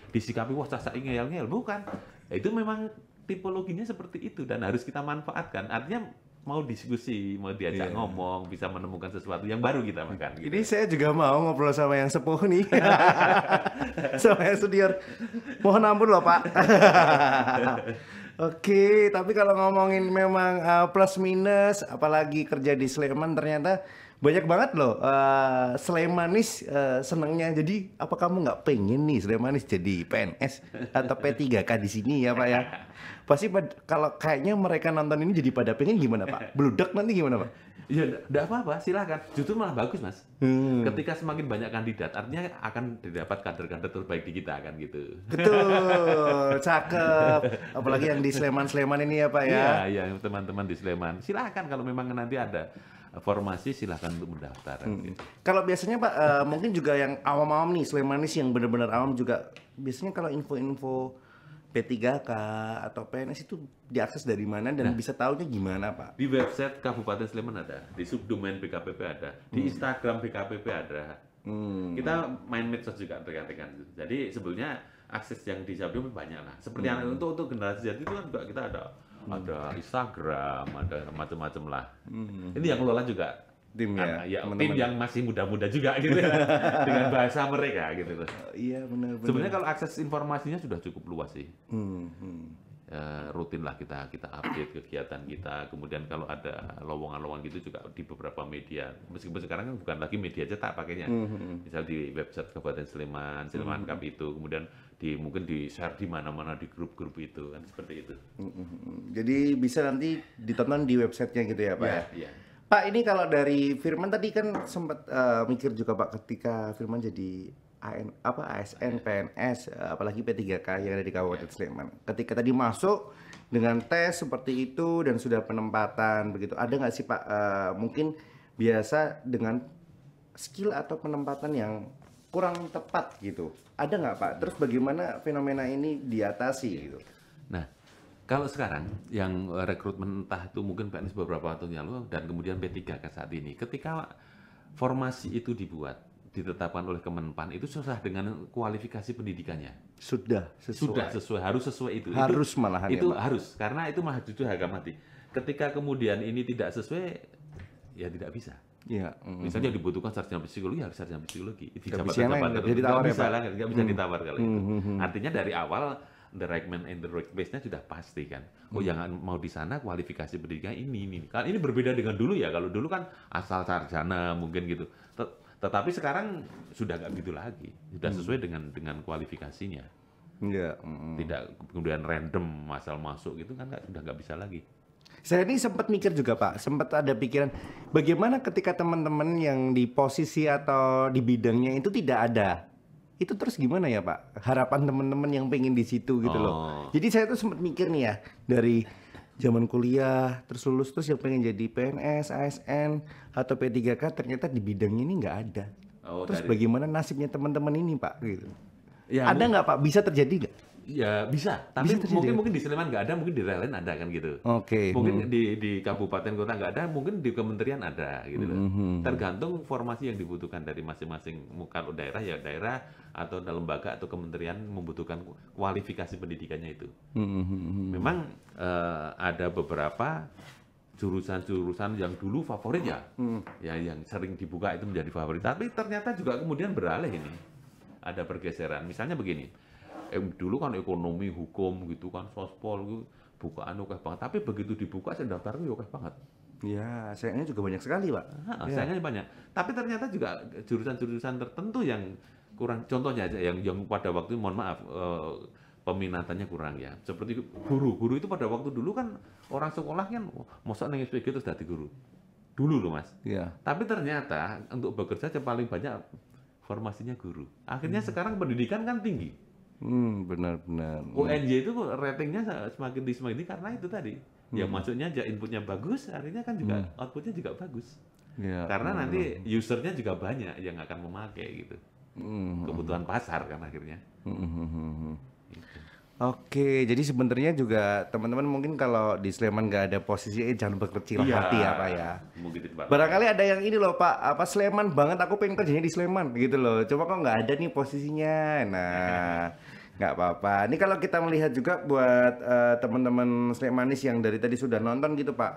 disikapi wah caca ngeyel-ngeyel, bukan. Itu memang tipologinya seperti itu dan harus kita manfaatkan. Artinya mau diskusi, mau diajak ngomong, bisa menemukan sesuatu yang baru kita makan. Gitu. Ini saya juga mau ngobrol sama yang sepuh nih. Sama yang senior. Mohon ampun loh Pak. Oke, tapi kalau ngomongin memang plus minus, apalagi kerja di Sleman ternyata banyak banget loh Slemanis senengnya. Jadi apa kamu nggak pengen nih Slemanis jadi PNS atau P3K di sini ya Pak ya? Pasti kalau kayaknya mereka nonton ini jadi pada pengen gimana Pak? Bludak nanti gimana Pak? Ya, enggak apa-apa, silakan. Justru malah bagus, Mas. Ketika semakin banyak kandidat, artinya akan didapat kader-kader terbaik di kita kan gitu. Betul, cakep. Apalagi yang di Sleman-Sleman ini ya Pak ya. Iya, teman-teman di Sleman. Silakan kalau memang nanti ada formasi, silakan untuk mendaftar. Gitu. Kalau biasanya Pak, mungkin juga yang awam-awam nih, Slemanis yang benar-benar awam juga, biasanya kalau info-info P3K atau PNS itu diakses dari mana dan bisa tahunya gimana Pak? Di website Kabupaten Sleman ada, di subdomain BKPP ada, di Instagram BKPP ada. Kita main medsos juga terkait-terkait. Jadi sebetulnya akses yang di Subdomain banyak lah. Seperti untuk generasi Z itu kan juga kita ada Instagram, ada macam-macam lah. Ini yang kelola juga Tim ya, tim yang masih muda-muda juga gitu ya, dengan bahasa mereka gitu loh. Iya benar-benar. Sebenarnya kalau akses informasinya sudah cukup luas sih. Rutin lah kita update kegiatan kita. Kemudian kalau ada lowongan-lowongan gitu juga di beberapa media. Meskipun sekarang kan bukan lagi media cetak pakainya. Misal di website Kabupaten Sleman, Sleman Cup itu, kemudian mungkin di share di mana-mana di grup-grup itu kan seperti itu. Jadi bisa nanti ditonton di websitenya gitu ya Pak ya? Iya. Pak, ini kalau dari Firman tadi kan sempat mikir juga Pak ketika Firman jadi ASN, PNS, apalagi P3K yang ada di Kabupaten Sleman. Ketika tadi masuk dengan tes seperti itu dan sudah penempatan begitu, ada nggak sih Pak mungkin biasa dengan skill atau penempatan yang kurang tepat gitu? Ada nggak Pak? Terus bagaimana fenomena ini diatasi gitu? Nah, kalau sekarang yang rekrutmen entah itu mungkin PNS beberapa tahun yang lalu dan kemudian P3K saat ini, ketika formasi itu dibuat, ditetapkan oleh Kemenpan itu susah dengan kualifikasi pendidikannya. Sudah Sudah sesuai. sesuai, harus sesuai itu. Harus malahan ya, Itu Pak. harus, karena itu malah jujur harga mati. Ketika kemudian ini tidak sesuai, ya tidak bisa. Iya. Misalnya dibutuhkan sarjana psikologi, harus sarjana psikologi. Di Nggak bisa yang lain, jabatan-jabatan nggak bisa tertentu ditawar nggak ya, bisa Pak? lah, nggak bisa ditawar kalau itu. Artinya dari awal the right man and the right place-nya sudah pasti kan. Oh, jangan mau di sana kualifikasi pendidikan ini. Kan ini berbeda dengan dulu ya. Kalau dulu kan asal sarjana mungkin gitu. Tetapi sekarang sudah nggak gitu lagi. Sudah sesuai dengan kualifikasinya. Iya. Tidak kemudian random asal masuk gitu kan sudah nggak bisa lagi. Saya ini sempat mikir juga Pak, sempat ada pikiran bagaimana ketika teman-teman yang di posisi atau di bidangnya itu tidak ada. Itu terus gimana ya Pak? Harapan teman-teman yang pengen di situ gitu loh. Jadi saya tuh sempat mikir nih ya, dari zaman kuliah, terus lulus terus yang pengen jadi PNS, ASN, atau P3K ternyata di bidangnya ini nggak ada. Terus bagaimana nasibnya teman-teman ini Pak gitu? Ya, ada nggak Pak? Bisa terjadi nggak? Ya bisa, tapi Bisa terjadi. mungkin di Sleman nggak ada, mungkin di daerah lain ada kan gitu. Oke. Mungkin di kabupaten kota nggak ada, mungkin di kementerian ada gitu loh. Tergantung formasi yang dibutuhkan dari masing-masing. Kalau daerah ya daerah atau lembaga atau kementerian membutuhkan kualifikasi pendidikannya itu. Memang ada beberapa jurusan-jurusan yang dulu favorit ya, ya yang sering dibuka itu menjadi favorit. Tapi ternyata juga kemudian beralih ini, ada pergeseran. Misalnya begini. Dulu kan ekonomi, hukum gitu kan, sospol gitu, bukaan oke banget. Tapi begitu dibuka saya daftar oke banget. Ya, sayangnya juga banyak sekali, Pak. Sayangnya banyak. Tapi ternyata juga jurusan-jurusan tertentu yang kurang. Contohnya aja yang pada waktu mohon maaf peminatannya kurang ya. Seperti guru itu pada waktu dulu kan orang sekolah kan mosok nang SPG terus dadi guru. Dulu loh Mas. Iya. Tapi ternyata untuk bekerja yang paling banyak formasinya guru. Akhirnya sekarang pendidikan kan tinggi. Benar-benar. UNJ itu ratingnya semakin tinggi karena itu tadi. Yang masuknya aja inputnya bagus, akhirnya kan juga outputnya juga bagus. Ya, karena nanti usernya juga banyak yang akan memakai gitu. Kebutuhan pasar kan akhirnya. Gitu. Oke, jadi sebenarnya juga teman-teman mungkin kalau di Sleman nggak ada posisi, jangan berkecil hati ya Pak ya. Mungkin itu, Pak. Barangkali ada yang ini loh Pak, apa Sleman banget, aku pengen kerjanya di Sleman gitu loh. Coba kok nggak ada nih posisinya. Nah, nggak apa-apa. Ini kalau kita melihat juga buat teman-teman Slemanis yang dari tadi sudah nonton gitu Pak.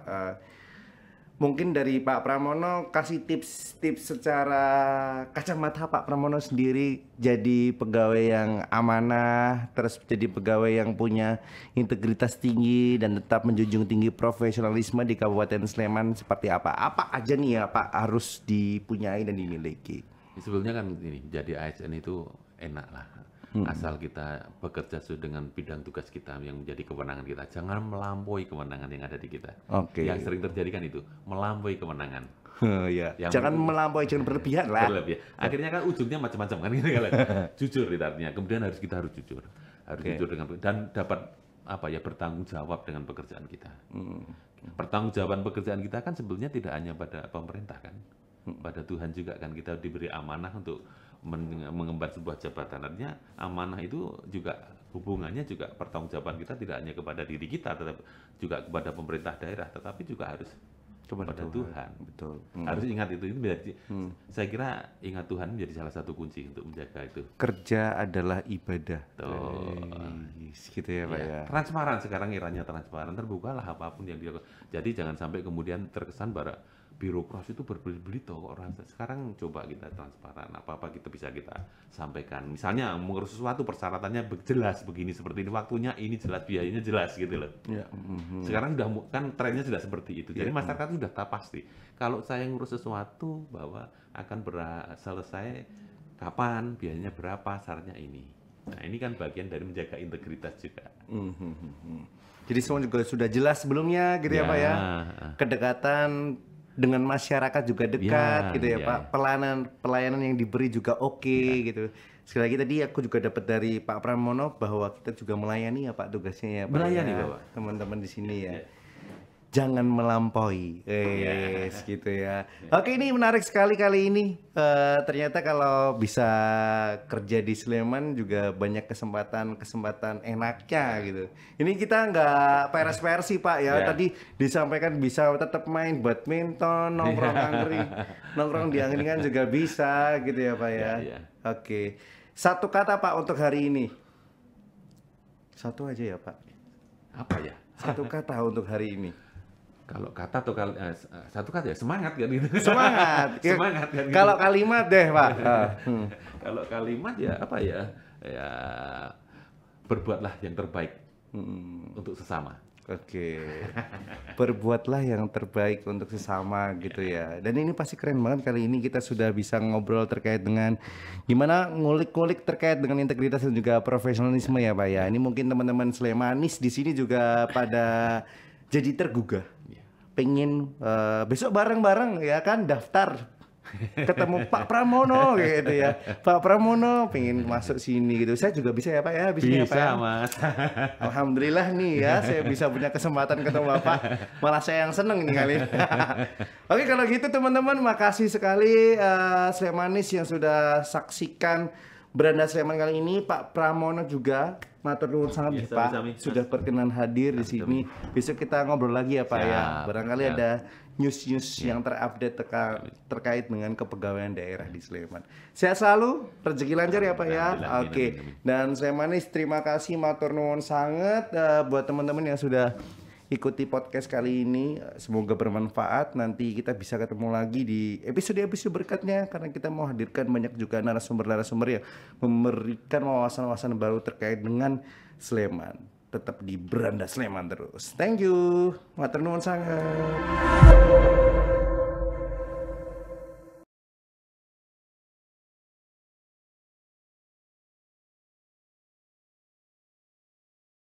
Mungkin dari Pak Pramono kasih tips-tips secara kacamata Pak Pramono sendiri jadi pegawai yang amanah, terus jadi pegawai yang punya integritas tinggi dan tetap menjunjung tinggi profesionalisme di Kabupaten Sleman seperti apa? Apa aja nih ya Pak harus dipunyai dan dimiliki? Sebetulnya kan ini jadi ASN itu enak lah. Asal kita bekerja sesuai dengan bidang tugas kita yang menjadi kewenangan kita. Jangan melampaui kewenangan yang ada di kita. Oke. Yang sering terjadi kan itu, melampaui kewenangan. Ya. Jangan melampaui, jangan berlebihan lah. Berlebihan. Akhirnya kan ujungnya macam-macam kan gitu kan. Jujur itu artinya. Kemudian kita harus jujur. Harus jujur dengan dan dapat bertanggung jawab dengan pekerjaan kita. Pertanggungjawaban pekerjaan kita kan sebetulnya tidak hanya pada pemerintah kan. Pada Tuhan juga kan kita diberi amanah untuk mengemban sebuah jabatan. Artinya amanah itu juga hubungannya juga pertanggungjawaban kita tidak hanya kepada diri kita, tetapi juga kepada pemerintah daerah, tetapi juga harus kepada Tuhan. Betul. Harus ingat itu menjadi, saya kira ingat Tuhan menjadi salah satu kunci untuk menjaga itu. Kerja adalah ibadah. Gitu ya Pak ya. Transparan sekarang eranya transparan, terbukalah apapun yang dilakukan. Jadi jangan sampai kemudian terkesan bahwa birokrasi itu berbelit-belit orang. Sekarang coba kita transparan, apa-apa kita bisa kita sampaikan. Misalnya mengurus sesuatu persyaratannya jelas begini seperti ini, waktunya ini jelas, biayanya jelas gitu loh. Ya. Sekarang sudah kan trennya sudah seperti itu. Jadi masyarakat sudah tahu pasti. Kalau saya ngurus sesuatu bahwa akan selesai kapan, biayanya berapa, syaratnya ini. Nah, ini kan bagian dari menjaga integritas juga. Jadi semua juga sudah jelas sebelumnya gitu ya Pak ya. Kedekatan dengan masyarakat juga dekat gitu ya Pak. Pelayanan yang diberi juga gitu. Sekali lagi tadi aku juga dapat dari Pak Pramono bahwa kita juga melayani ya Pak tugasnya ya Pak. Melayani ya, Bapak. Teman-teman di sini ya. jangan melampaui, gitu ya. Oke, ini menarik sekali kali ini. Ternyata kalau bisa kerja di Sleman juga banyak kesempatan enaknya gitu. Ini kita nggak peres-peres sih Pak ya. Tadi disampaikan bisa tetap main badminton, nongkrong di angkringan juga bisa gitu ya Pak ya. Oke, satu kata Pak untuk hari ini. Satu aja ya Pak. Apa ya? Satu kata untuk hari ini. Kalau kata atau satu kata ya semangat kan gitu. Semangat. Semangat kan gitu. Kalau kalimat deh Pak. Kalau kalimat ya apa ya? Ya berbuatlah yang terbaik untuk sesama. Oke. Berbuatlah yang terbaik untuk sesama gitu ya. Dan ini pasti keren banget kali ini kita sudah bisa ngobrol terkait dengan gimana ngulik-ngulik terkait dengan integritas dan juga profesionalisme ya Pak ya. Ini mungkin teman-teman Slemanis di sini juga pada jadi tergugah. Pengen besok bareng-bareng ya kan daftar ketemu Pak Pramono gitu ya. Pak Pramono pengen masuk sini gitu. Saya juga bisa ya Pak ya? Bisa ya, Pak, ya? Mas. Alhamdulillah nih ya saya bisa punya kesempatan ketemu Bapak. Malah saya yang seneng nih kali ini. Oke kalau gitu teman-teman makasih sekali Slemanis yang sudah saksikan Beranda Sleman kali ini. Pak Pramono juga matur nuwun sangat ya, Pak sudah berkenan hadir di sini. Besok kita ngobrol lagi ya Pak ya. Barangkali ada news-news yang terupdate terkait dengan kepegawaian daerah di Sleman. Sehat selalu, rezeki lancar ya Pak ya. Oke. Dan Slemanis terima kasih matur nuwun sangat buat teman-teman yang sudah ikuti podcast kali ini. Semoga bermanfaat. Nanti kita bisa ketemu lagi di episode-episode berikutnya karena kita mau hadirkan banyak juga narasumber-narasumber yang memberikan wawasan-wawasan baru terkait dengan Sleman. Tetap di Beranda Sleman terus. Thank you. Matur nuwun sangat.